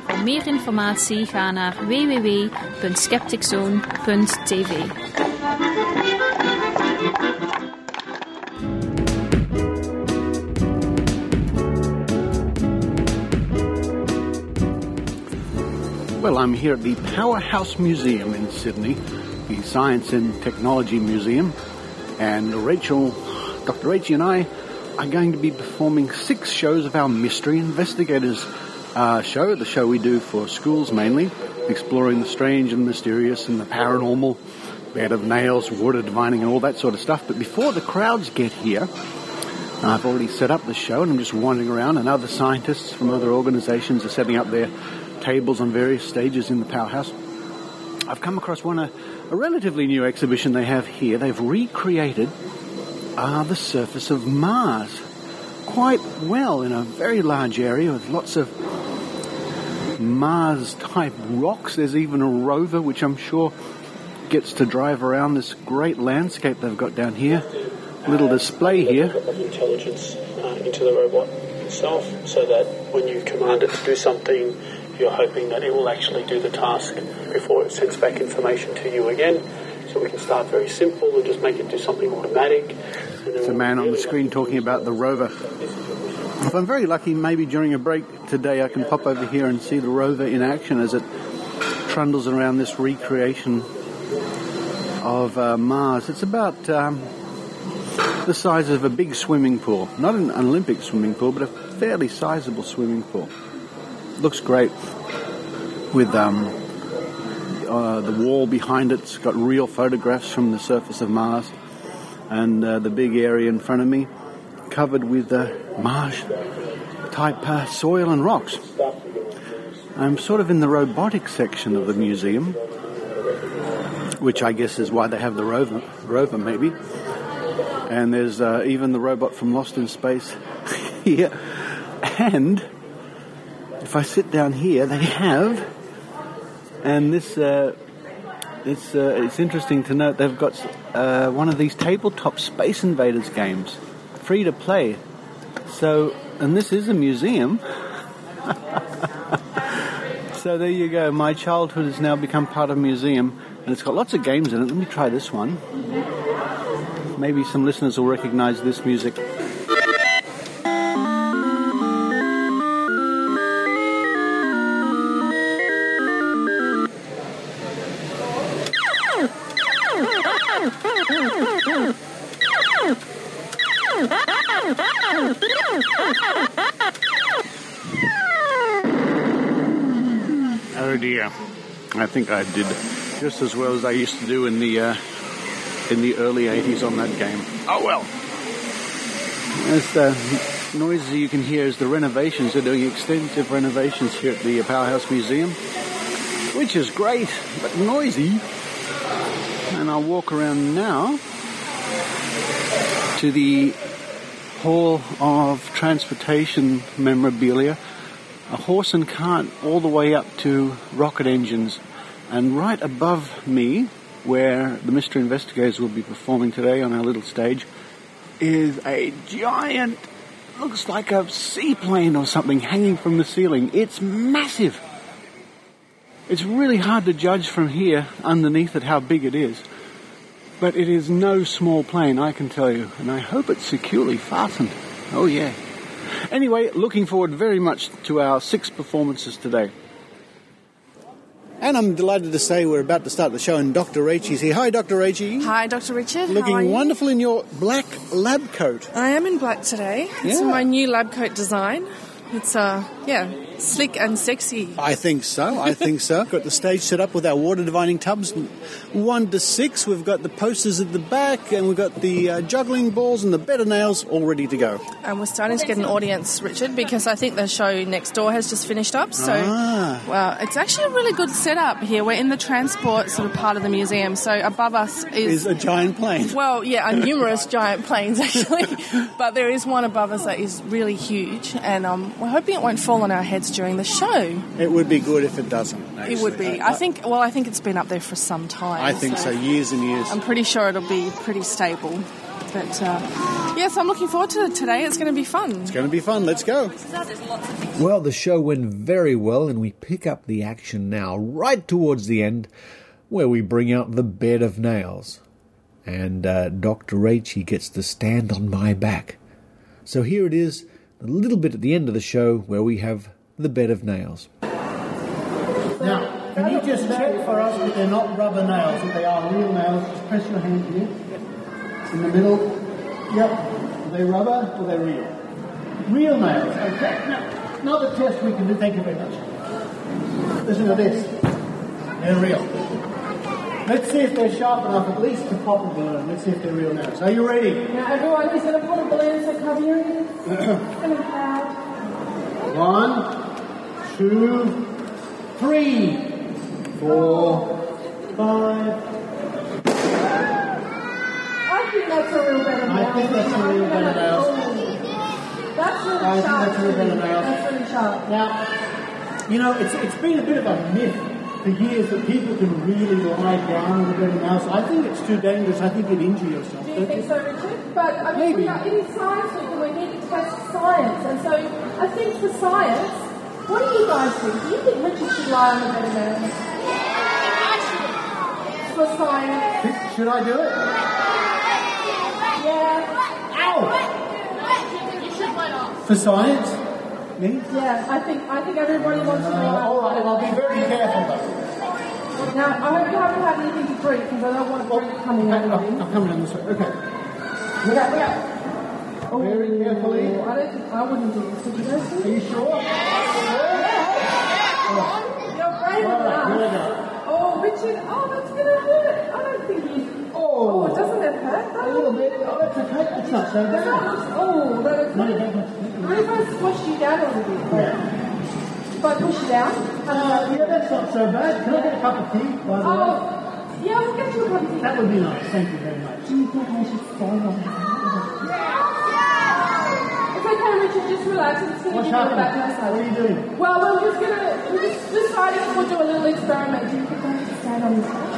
Voor meer informatie ga naar www.skepticzone.tv. Well, I'm here at the Powerhouse Museum in Sydney, the Science and Technology Museum, and Dr. Rachie and I are going to be performing 6 shows of our Mystery Investigators show, the show we do for schools mainly, exploring the strange and mysterious and the paranormal, bed of nails, water divining and all that sort of stuff. But before the crowds get here, I've already set up the show and I'm just wandering around, and other scientists from other organizations are setting up their tables on various stages in the Powerhouse. I've come across a relatively new exhibition they have here. They've recreated the surface of Mars quite well in a very large area with lots of Mars-type rocks. There's even a rover which I'm sure gets to drive around this great landscape they've got down here. Little display here. Intelligence into the robot itself, so that when you command it to do something, you're hoping that it will actually do the task before it sends back information to you again. So we can start very simple and just make it do something automatic. There's a man on the screen talking about the rover. If I'm very lucky, maybe during a break today I can pop over here and see the rover in action as it trundles around this recreation of Mars. It's about the size of a big swimming pool. Not an Olympic swimming pool, but a fairly sizable swimming pool. Looks great with the wall behind it's got real photographs from the surface of Mars, and the big area in front of me covered with Mars-type soil and rocks. I'm sort of in the robotics section of the museum, which I guess is why they have the rover maybe. And there's even the robot from Lost in Space here. And if I sit down here, they have, and this it's interesting to note, they've got one of these tabletop Space Invaders games, free to play. So, and this is a museum. So there you go. My childhood has now become part of a museum, and it's got lots of games in it. Let me try this one. Maybe some listeners will recognize this music. Oh dear. I think I did just as well as I used to do in the early 80s on that game. Oh well. As the noises you can hear is the renovations. They're doing extensive renovations here at the Powerhouse Museum, which is great, but noisy. And I'll walk around now to the Hall of Transportation Memorabilia, a horse and cart all the way up to rocket engines. And right above me, where the mystery investigators will be performing today on our little stage, is a giant, looks like a seaplane or something hanging from the ceiling. It's massive. It's really hard to judge from here underneath it how big it is. But it is no small plane, I can tell you. And I hope it's securely fastened. Oh, yeah. Anyway, looking forward very much to our 6 performances today. And I'm delighted to say we're about to start the show, and Dr. Rachie's here. Hi, Dr. Rachie. Hi, Dr. Richard. Looking How are you? wonderful in your black lab coat. I am in black today. It's my new lab coat design. It's, slick and sexy. I think so. Got the stage set up with our water divining tubs, 1 to 6. We've got the posters at the back, and we've got the juggling balls and the bed of nails all ready to go. And we're starting to get an audience, Richard, because I think the show next door has just finished up. So, well, it's actually a really good setup here. We're in the transport sort of part of the museum. So above us is a giant plane. Well, yeah, numerous giant planes actually, but there is one above us that is really huge, and we're hoping it won't fall on our heads during the show. It would be good if it doesn't. Actually. It would be. I think it's been up there for some time. I think so, years and years. I'm pretty sure it'll be pretty stable. But, so I'm looking forward to it today. It's going to be fun. It's going to be fun. Let's go. Well, the show went very well, and we pick up the action now, right towards the end, where we bring out the bed of nails. And Dr. Rachie gets to stand on my back. So here it is, a little bit at the end of the show, where we have the bed of nails. Now, can you just check for us that they're not rubber nails, that they are real nails? Just press your hand here. In the middle. Yep. Are they rubber or are they real? Real nails. Okay. Now, another test we can do. Thank you very much. Listen to this. They're real. Let's see if they're sharp enough at least to pop a balloon. Let's see if they're real nails. Are you ready? Now, everyone is going to put a balloon, so cover your ears. It's going to count. 1, 2, 3, 4, 5. I think that's a real bed of nails. I think that's a real bed of nails. That's really I sharp. think that's a real bed of nails. That's really sharp. Now, you know, it's been a bit of a myth for years that people can really lie down with a bed of nails. I think it's too dangerous. I think you'd injure yourself. Do you think so, Richard? But I mean, Maybe. we are in Science Week and we need to test science. And so I think for science, what do you guys think? Do you think Richard should lie on the bed of nails? For science. Should I do it? Yeah. Ow! You should lie off. For science? Me? Yeah, I think everybody wants to lie All right, I'll be very careful though. Now, I hope you haven't had anything to drink because I don't want to drink coming out of you. I'm coming on this way. Okay. Yeah. Oh, Very carefully. I wouldn't do this. Would you guys do Are you sure? You're brave enough. Here we go. Oh, Richard. Oh, that's going to hurt. I don't think you... Oh, doesn't it hurt? A little bit. Oh, that's okay. That's not so bad. That looks... What if I squash you down a little bit? Yeah. If I push you down? Yeah, that's not so bad. Can I get a cup of tea, by the way? Yeah, we'll get you a cup of tea. That would be nice. Thank you very much. Do you think I should stand on that? It's okay, Richard. Just relax. I'm just going to give you a back massage. What are you doing? Well, we're just deciding if we'll do a little experiment. Do you think I should stand on this side?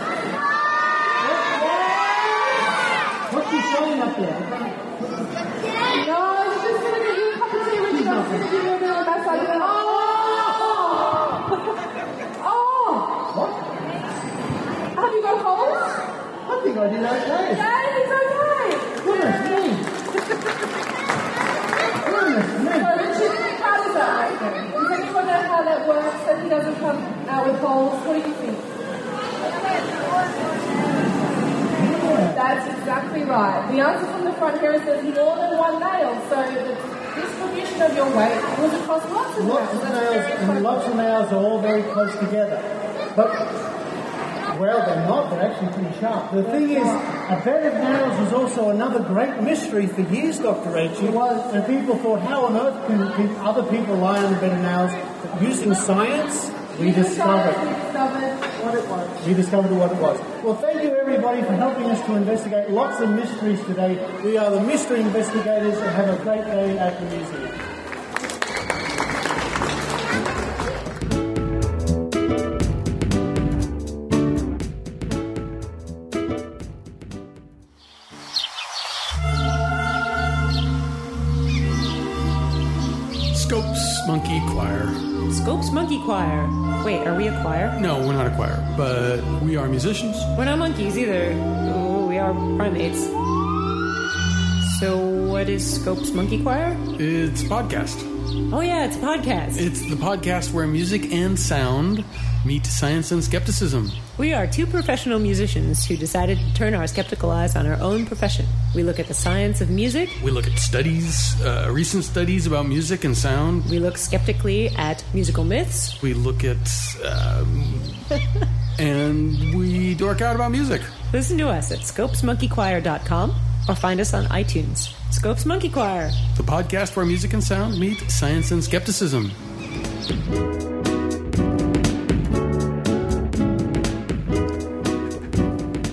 What's she showing up there? No, she's just going to give you a cup of tea, Richard. I'm just going to give you a little massage. What? Have you got holes? I think I did okay. Yeah, it's okay. Goodness me. So, Richard, how does that work? Does anyone know how that works, that he doesn't come out with holes? What do you think? That's exactly right. The answer from the front here is there's more than one nail, so the distribution of your weight was across lots of nails. Lots of nails, and lots of nails are all very close together. But Well, they're not. They're actually pretty sharp. The thing is, a bed of nails was also another great mystery for years, Dr. Rachie. It was. And people thought, how on earth can other people lie on a bed of nails? But using science, we discovered what it was. We discovered what it was. Well, thank you, everybody, for helping us to investigate lots of mysteries today. We are the mystery investigators, and have a great day at the museum. Monkey Choir. Scopes Monkey Choir. Wait, are we a choir? No, we're not a choir, but we are musicians. We're not monkeys either. Oh, we are primates. So what is Scopes Monkey Choir? It's a podcast. Oh yeah, it's a podcast. It's the podcast where music and sound meet science and skepticism. We are two professional musicians who decided to turn our skeptical eyes on our own profession. We look at the science of music. We look at studies, recent studies about music and sound. We look skeptically at musical myths. We look at, and we dork out about music. Listen to us at scopesmonkeychoir.com or find us on iTunes. Scopes Monkey Choir. The podcast where music and sound meet science and skepticism.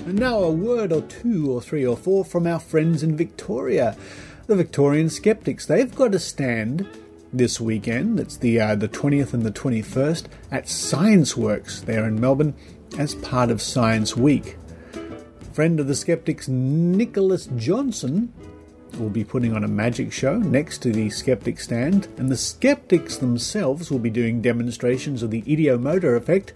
Now a word or two or three or four from our friends in Victoria, the Victorian Skeptics. They've got a stand this weekend. It's the 20th and the 21st at Science Works there in Melbourne as part of Science Week. Friend of the Skeptics, Nicholas Johnson, will be putting on a magic show next to the Skeptic stand, and the Skeptics themselves will be doing demonstrations of the ideomotor effect,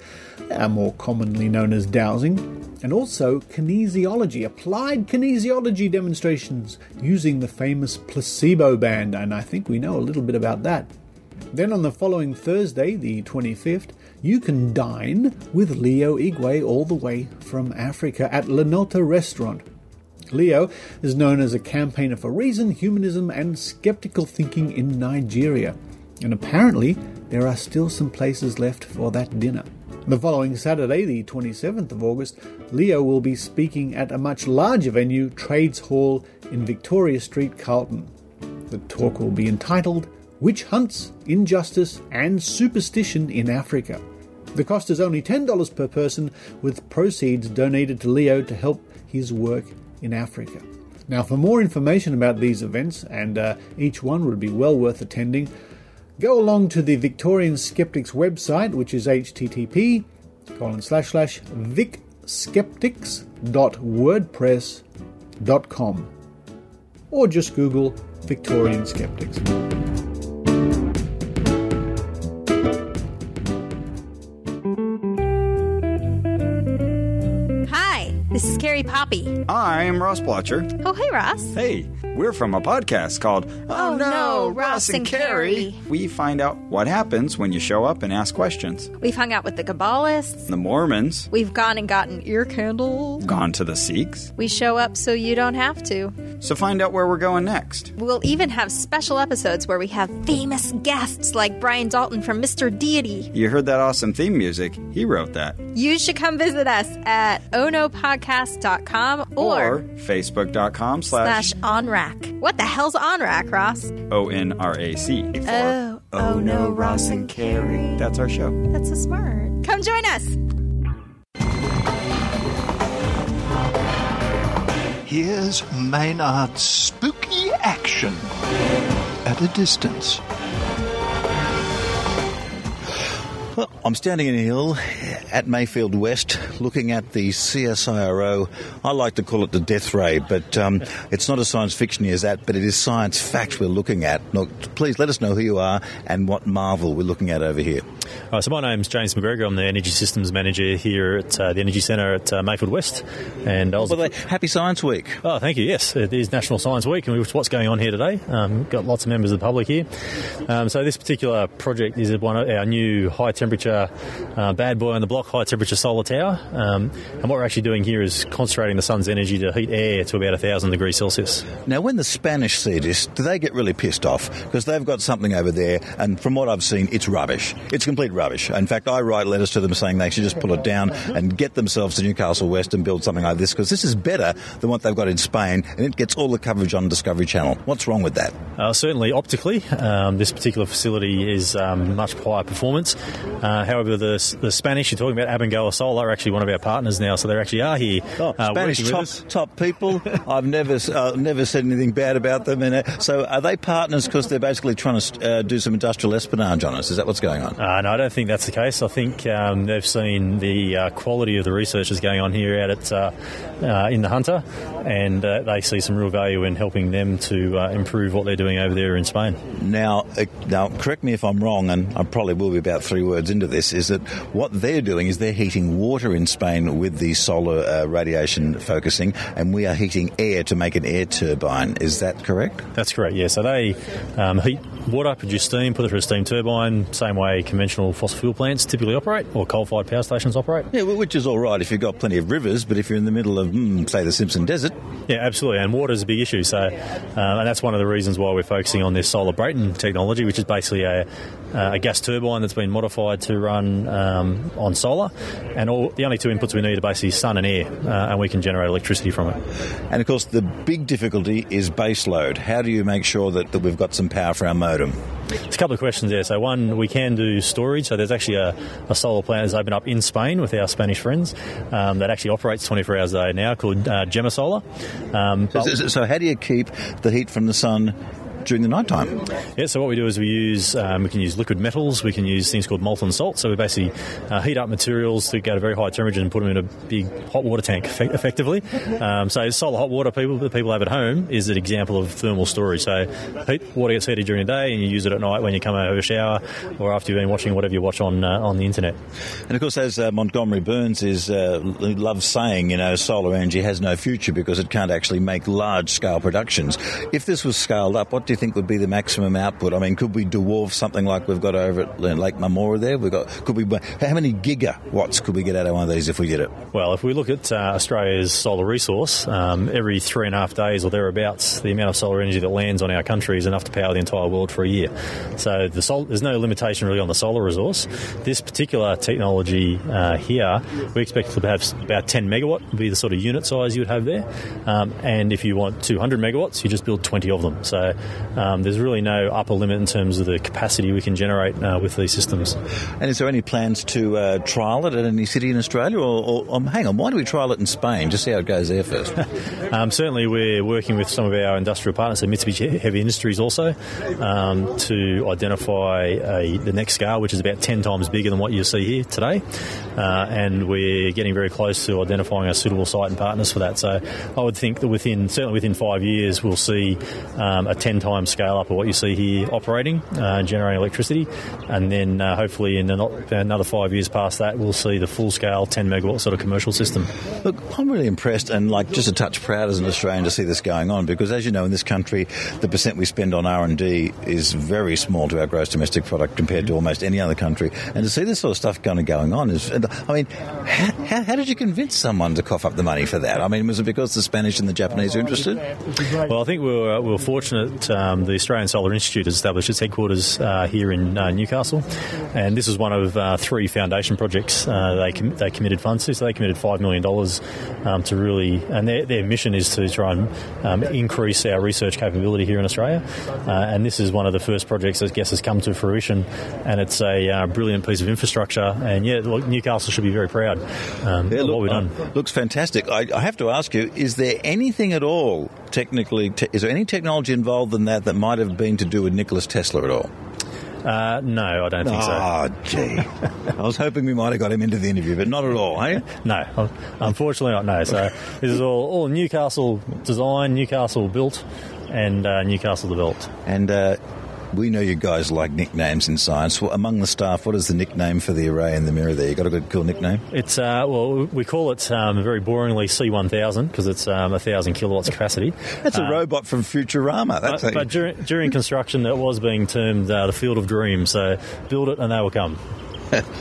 more commonly known as dowsing, and also kinesiology, applied kinesiology demonstrations using the famous placebo band, and I think we know a little bit about that. Then on the following Thursday, the 25th, you can dine with Leo Igwe all the way from Africa at Lenota Restaurant. Leo is known as a campaigner for reason, humanism and skeptical thinking in Nigeria. And apparently there are still some places left for that dinner. The following Saturday, the 27th of August, Leo will be speaking at a much larger venue, Trades Hall in Victoria Street, Carlton. The talk will be entitled Witch Hunts, Injustice and Superstition in Africa. The cost is only $10 per person, with proceeds donated to Leo to help his work in Africa. Now, for more information about these events, and each one would be well worth attending, go along to the Victorian Skeptics website, which is http://vicskeptics.wordpress.com, or just Google Victorian Skeptics. This is Carrie Poppy. I'm Ross Blotcher. Oh, hey, Ross. Hey, we're from a podcast called Oh No, Ross and Carrie. We find out what happens when you show up and ask questions. We've hung out with the Kabbalists. The Mormons. We've gone and gotten ear candles. Gone to the Sikhs. We show up so you don't have to. So find out where we're going next. We'll even have special episodes where we have famous guests like Brian Dalton from Mr. Deity. You heard that awesome theme music? He wrote that. You should come visit us at onopodcast.com or facebook.com/onrack. What the hell's OnRack, Ross? ONRAC. Oh no, Ross and Carrie. That's our show. That's so smart. Come join us. Here's Maynard's spooky action at a distance. Well, I'm standing in a hill at Mayfield West looking at the CSIRO. I like to call it the death ray, but it's not as science fiction as that, but it is science fact we're looking at. Look, please let us know who you are and what marvel we're looking at over here. So my name's James McGregor. I'm the Energy Systems Manager here at the Energy Centre at Mayfield West. And Happy Science Week. Oh, thank you. Yes, it is National Science Week, and what's going on here today. We've got lots of members of the public here. So this particular project is one of our new high-tech temperature bad boy on the block, high temperature solar tower. And what we're actually doing here is concentrating the sun's energy to heat air to about 1,000 degrees Celsius. Now, when the Spanish see this, do they get really pissed off? Because they've got something over there, and from what I've seen, it's rubbish. It's complete rubbish. In fact, I write letters to them saying they should just pull it down and get themselves to Newcastle West and build something like this, because this is better than what they've got in Spain, and it gets all the coverage on Discovery Channel. What's wrong with that? Certainly optically, this particular facility is much higher performance. However, the Spanish you're talking about, Abengoa Solar, are actually one of our partners now, so they actually are here. Spanish top people. I've never said anything bad about them. So are they partners because they're basically trying to do some industrial espionage on us? Is that what's going on? No, I don't think that's the case. I think they've seen the quality of the research that's going on here out at in the Hunter, and they see some real value in helping them to improve what they're doing over there in Spain. Now, correct me if I'm wrong, and I probably will be about 3 words into this, is that what they're doing is they're heating water in Spain with the solar radiation focusing, and we are heating air to make an air turbine. Is that correct? That's correct, yeah. So they heat water, produce steam, put it through a steam turbine, same way conventional fossil fuel plants typically operate, or coal-fired power stations operate. Yeah, which is all right if you've got plenty of rivers, but if you're in the middle of, say, the Simpson Desert... Yeah, absolutely, and water is a big issue. So, and that's one of the reasons why we're focusing on this solar Brayton technology, which is basically a gas turbine that's been modified to run on solar, and the only 2 inputs we need are basically sun and air, and we can generate electricity from it. And of course, the big difficulty is base load. How do you make sure that we've got some power for our modem? There's a couple of questions there. So one, we can do storage. So there's actually a solar plant that's opened up in Spain with our Spanish friends that actually operates 24 hours a day now, called Gemma Solar. So how do you keep the heat from the sun during the night time? Yeah, so what we do is we can use liquid metals, we can use things called molten salt, so we basically heat up materials to go to very high temperature and put them in a big hot water tank effectively. So solar hot water that people have at home is an example of thermal storage. So water gets heated during the day and you use it at night when you come out of a shower or after you've been watching whatever you watch on the internet. And of course, as Montgomery Burns loves saying, solar energy has no future because it can't actually make large-scale productions. If this was scaled up, what do you think would be the maximum output? I mean, could we dwarf something like we've got over at Lake Marmora there? How many gigawatts could we get out of one of these if we get it? Well, if we look at Australia's solar resource, every 3.5 days or thereabouts, the amount of solar energy that lands on our country is enough to power the entire world for a year. So there's no limitation really on the solar resource. This particular technology here, we expect to have about 10 megawatt would be the sort of unit size you would have there. And if you want 200 megawatts, you just build 20 of them. So there's really no upper limit in terms of the capacity we can generate with these systems. And is there any plans to trial it at any city in Australia? Or hang on, why do we trial it in Spain? Just see how it goes there first. Certainly we're working with some of our industrial partners, so Mitsubishi Heavy Industries also, to identify the next scale, which is about 10 times bigger than what you see here today. And we're getting very close to identifying a suitable site and partners for that. So I would think that certainly within 5 years, we'll see a 10 times scale up of what you see here operating, generating electricity, and then hopefully in another 5 years past that, we'll see the full scale 10 megawatt sort of commercial system. Look, I'm really impressed and just a touch proud as an Australian to see this going on, because as you know, in this country, the percent we spend on R&D is very small to our gross domestic product compared to almost any other country. And to see this sort of stuff going on how did you convince someone to cough up the money for that? I mean, was it because the Spanish and the Japanese are interested? Well, I think we were fortunate. The Australian Solar Institute has established its headquarters here in Newcastle, and this is one of 3 foundation projects they committed funds to. So they committed $5 million to really, and their mission is to try and increase our research capability here in Australia. And this is one of the first projects that I guess has come to fruition, and it's a brilliant piece of infrastructure. And Newcastle should be very proud of what we've done. Looks fantastic. I have to ask you, is there anything at all is there any technology involved in that might have been to do with Nikola Tesla at all? No, I don't think so. Oh, gee. I was hoping we might have got him into the interview, but not at all, eh? No, unfortunately not, no. So this is all Newcastle design, Newcastle built, and Newcastle developed. And we know you guys like nicknames in science. Well, among the staff, what is the nickname for the array in the mirror there? You got a good, cool nickname? It's we call it very boringly C1000 because it's 1,000 kilowatts capacity. That's a robot from Futurama. But during construction, it was being termed the field of dreams. So build it and they will come.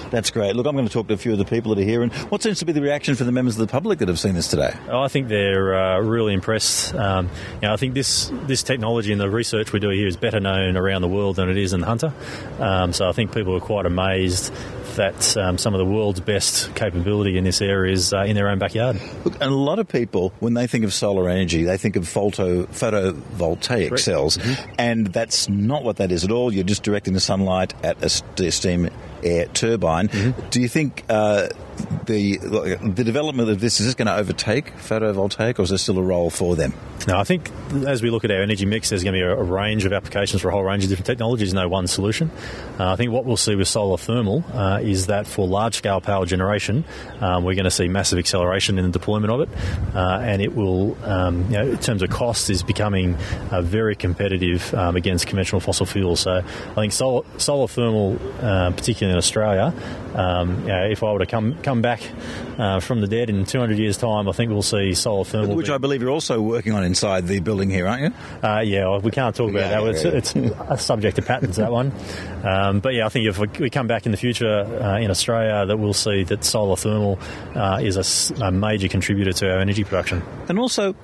That's great. Look, I'm going to talk to a few of the people that are here. And what seems to be the reaction from the members of the public that have seen this today? I think they're really impressed. I think this technology and the research we do here is better known around the world than it is in Hunter. So I think people are quite amazed that some of the world's best capability in this area is in their own backyard. Look, and a lot of people, when they think of solar energy, they think of photovoltaic cells, and that's not what that is at all. You're just directing the sunlight at a steam air turbine. Do you think the development of this, is this going to overtake photovoltaic, or is there still a role for them? No, I think as we look at our energy mix, there's going to be a range of applications for a whole range of different technologies, no one solution. I think what we'll see with solar thermal is that for large-scale power generation, we're going to see massive acceleration in the deployment of it, and it will, in terms of cost, is becoming very competitive against conventional fossil fuels. So I think solar thermal, particularly in Australia, if I were to come back from the dead in 200 years' time, I think we'll see solar thermal. Which I believe you're also working on inside the building here, aren't you? Yeah, we can't talk about that. It's a subject to patents, that one. But yeah, I think if we come back in the future in Australia, that we'll see that solar thermal is a major contributor to our energy production. And also,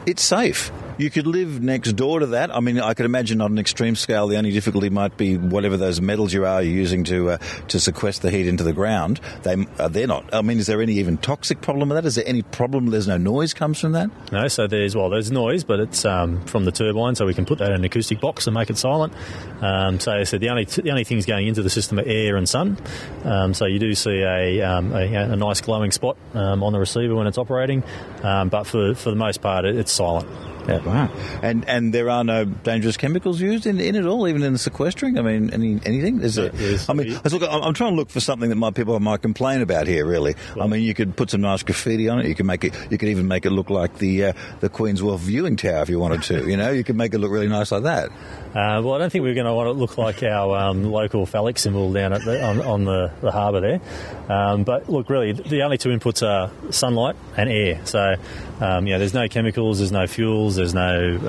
it's safe. You could live next door to that. I mean, I could imagine on an extreme scale, the only difficulty might be whatever those metals you're using to sequester the heat into the ground. They're not. I mean, is there any even toxic problem with that? Is there any problem? There's no noise comes from that? No, so there's noise, but it's from the turbine, so we can put that in an acoustic box and make it silent. So the only things going into the system are air and sun. So you do see a nice glowing spot on the receiver when it's operating, but for the most part, it's silent. Yeah, wow. And there are no dangerous chemicals used in it all, even in the sequestering? I mean, anything? I'm trying to look for something that people might complain about here, really. Well, I mean, you could put some nice graffiti on it. You could even make it look like the Queen's Wharf viewing tower if you wanted to. You could make it look really nice like that. Well, I don't think we're going to want it to look like our local phallic symbol down on the harbour there. But look, really, the only two inputs are sunlight and air. So, there's no chemicals, there's no fuels, there's no,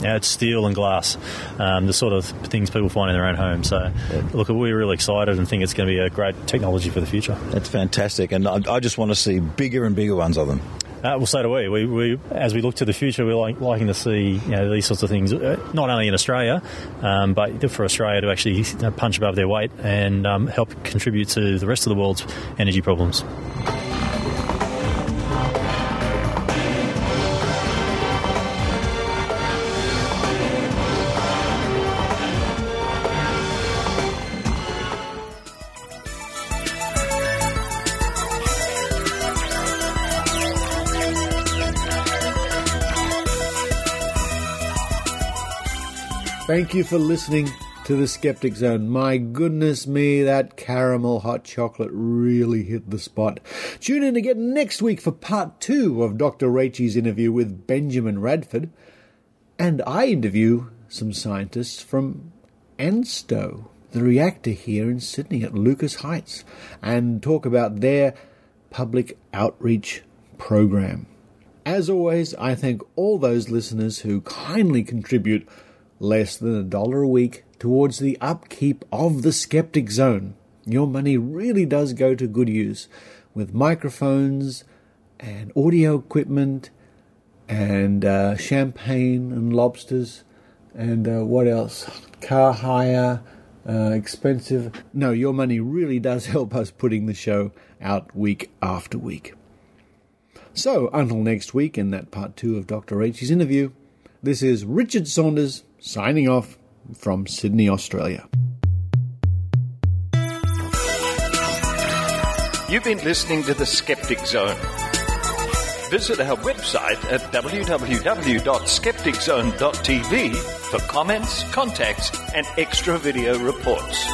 it's steel and glass, the sort of things people find in their own home. So, look, we're really excited and think it's going to be a great technology for the future. That's fantastic, and I just want to see bigger and bigger ones of them. Well, so do we. We as we look to the future, we're liking to see these sorts of things, not only in Australia, but for Australia to actually punch above their weight and help contribute to the rest of the world's energy problems. Thank you for listening to the Skeptic Zone. My goodness me, that caramel hot chocolate really hit the spot. Tune in again next week for part 2 of Dr. Rachie's interview with Benjamin Radford. And I interview some scientists from ANSTO, the reactor here in Sydney at Lucas Heights, and talk about their public outreach program. As always, I thank all those listeners who kindly contribute less than $1 a week towards the upkeep of the Skeptic Zone. Your money really does go to good use, with microphones and audio equipment and champagne and lobsters and what else? Car hire, expensive. No, your money really does help us putting the show out week after week. So, until next week in that part 2 of Dr. Rachie's interview, this is Richard Saunders signing off from Sydney, Australia. You've been listening to the Skeptic Zone. Visit our website at www.skepticzone.tv for comments, contacts, and extra video reports.